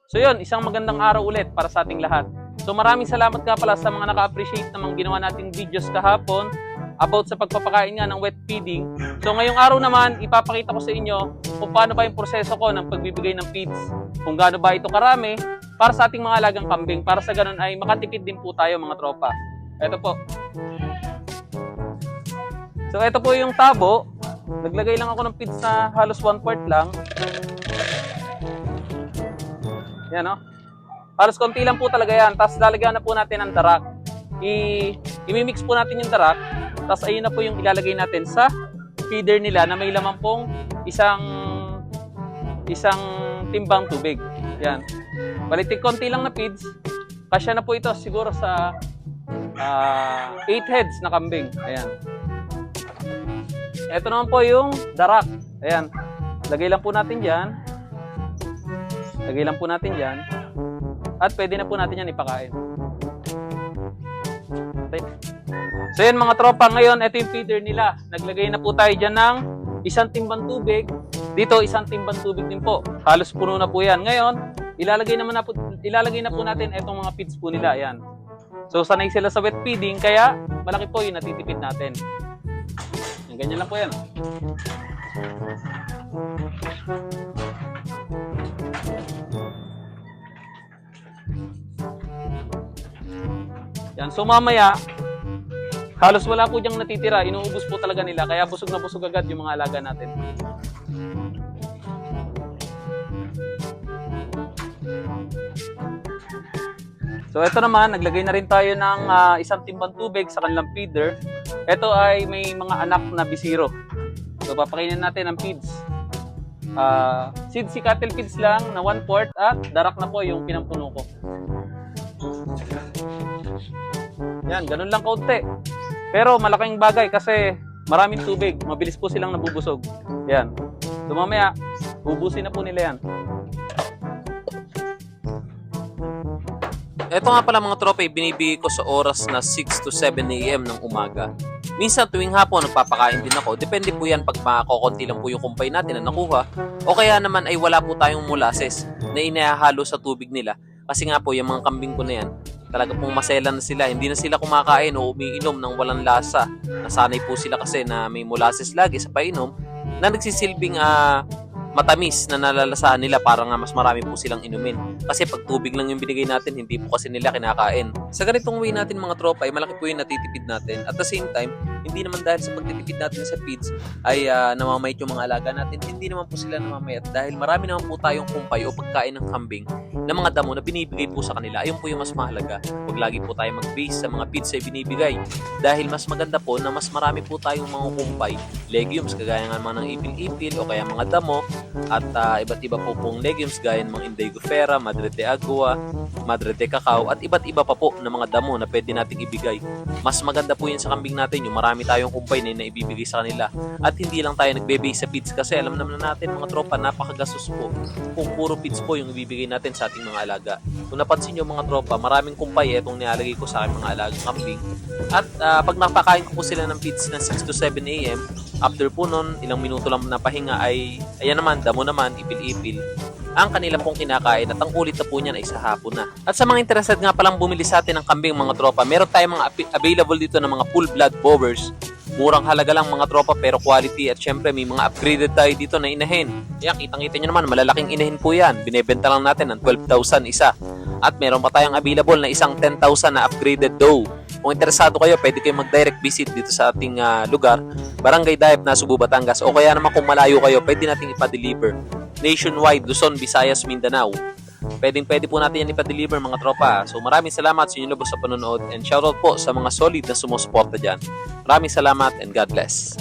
So yun, isang magandang araw ulit para sa ating lahat. So maraming salamat nga pala sa mga naka-appreciate ng mga ginawa nating videos kahapon about sa pagpapakain nga ng wet feeding. So ngayong araw naman, ipapakita ko sa inyo kung paano ba yung proseso ko ng pagbibigay ng feeds. Kung gaano ba ito karami para sa ating mga alagang kambing. Para sa ganun ay makatipid din po tayo mga tropa. Ito po. So ito po yung tabo. Naglagay lang ako ng feeds na halos 1/4 lang. Yan o. Halos konti lang po talaga yan. Tapos lalagyan na po natin ng darak. I-mix po natin yung darak. Tapos ayun na po yung ilalagay natin sa feeder nila na may laman pong isang timbang tubig. Yan. Balitik konti lang na feeds. Kasya na po ito siguro sa 8 heads na kambing. Ayan. Ito naman po yung darak. Ayan. Lagay lang po natin dyan. Lagay lang po natin dyan. At pwede na po natin yan ipakain. Okay. So yan mga tropa, ngayon ito yung feeder nila. Naglagay na po tayo dyan ng isang timbang tubig. Dito isang timbang tubig din po. Halos puno na po yan. Ngayon, ilalagay na po natin itong mga feeds po nila. Ayan. So sanay sila sa wet feeding, kaya malaki po yung natitipid natin. Yan, ganyan lang po yan. Yan, so mamaya, halos wala po diyang natitira. Inuubos po talaga nila, kaya busog na busog agad yung mga alaga natin. So ito naman, naglagay na rin tayo ng isang timbang tubig sa kanilang feeder. Ito ay may mga anak na bisiro. So papakainin natin ang feeds. Seed si cattle feeds lang na 1/4 at darak na po yung pinampuno ko. Yan, ganun lang kaunti. Pero malaking bagay kasi maraming tubig. Mabilis po silang nabubusog. Yan. So mamaya, ubusin na po nila yan. Ito nga pala mga tropa, binibigay ko sa oras na 6 to 7 a.m. ng umaga. Minsan tuwing hapon, nagpapakain din ako. Depende po yan pag makakonti lang po yung kumpay natin na nakuha. O kaya naman ay wala po tayong molasses na inahalo sa tubig nila. Kasi nga po, yung mga kambing ko na yan, talaga pong masela na sila. Hindi na sila kumakain o umiinom ng walang lasa. Nasanay po sila kasi na may molasses lagi sa painom na nagsisilbing matamis na nalalasahan nila para nga mas marami po silang inumin. Kasi pag tubig lang yung binigay natin, hindi po kasi nila kinakain. Sa ganitong way natin mga tropa, ay malaki po yung natitipid natin. At the same time, hindi naman dahil sa pagtitipid natin sa feeds ay namamayat yung mga alaga natin. Hindi naman po sila namamayat dahil marami naman po tayong kumpay o pagkain ng kambing na mga damo na binibigay po sa kanila. Ayun po yung mas mahalaga. Huwag lagi po tayo mag-base sa mga feeds ay binibigay. Dahil mas maganda po na mas marami po tayong mga kumpay, legumes, kagaya nga mga ng ipil-ipil o kaya mga damo, at iba't iba po pong legumes gaya ng mga indigofera, madre de agua, madre de cacao at iba't iba pa po na mga damo na pwede nating ibigay. Mas maganda po yun sa kambing natin, yung marami tayong kumpay na ibibigay sa kanila. At hindi lang tayo nagbe-base sa feeds kasi alam naman natin mga tropa, napakagastos po kung puro feeds po yung ibibigay natin sa ating mga alaga. Kung napansin nyo mga tropa, maraming kumpay itong nilalagay ko sa aking mga alagang kambing. At pag napakain ko po sila ng feeds na 6 to 7 a.m., after po nun, ilang minuto lang na pahinga ay, ayan naman, damo naman, ipil-ipil, ang kanila pong kinakain at ang ulit na po niyan ay sa hapon na. At sa mga interested nga palang bumili sa atin ng kambing mga tropa, meron tayong mga available dito ng mga full blood bovers. Murang halaga lang mga tropa pero quality at syempre may mga upgraded tayo dito na inahin. Yan, kitang-kita nyo naman, malalaking inahin po yan. Binebenta lang natin ng 12,000 isa. At meron pa tayong available na isang 10,000 na upgraded doe. Kung interesado kayo, pwede kayo mag-direct visit dito sa ating lugar, Barangay Dayap na Subo, Batangas. O kaya naman kung malayo kayo, pwede nating ipa-deliver nationwide, Luzon, Visayas, Mindanao. Pwede po natin yan ipa-deliver mga tropa. So maraming salamat sa inyo lubos sa panonood and shoutout po sa mga solid na sumusuporta dyan. Maraming salamat and God bless.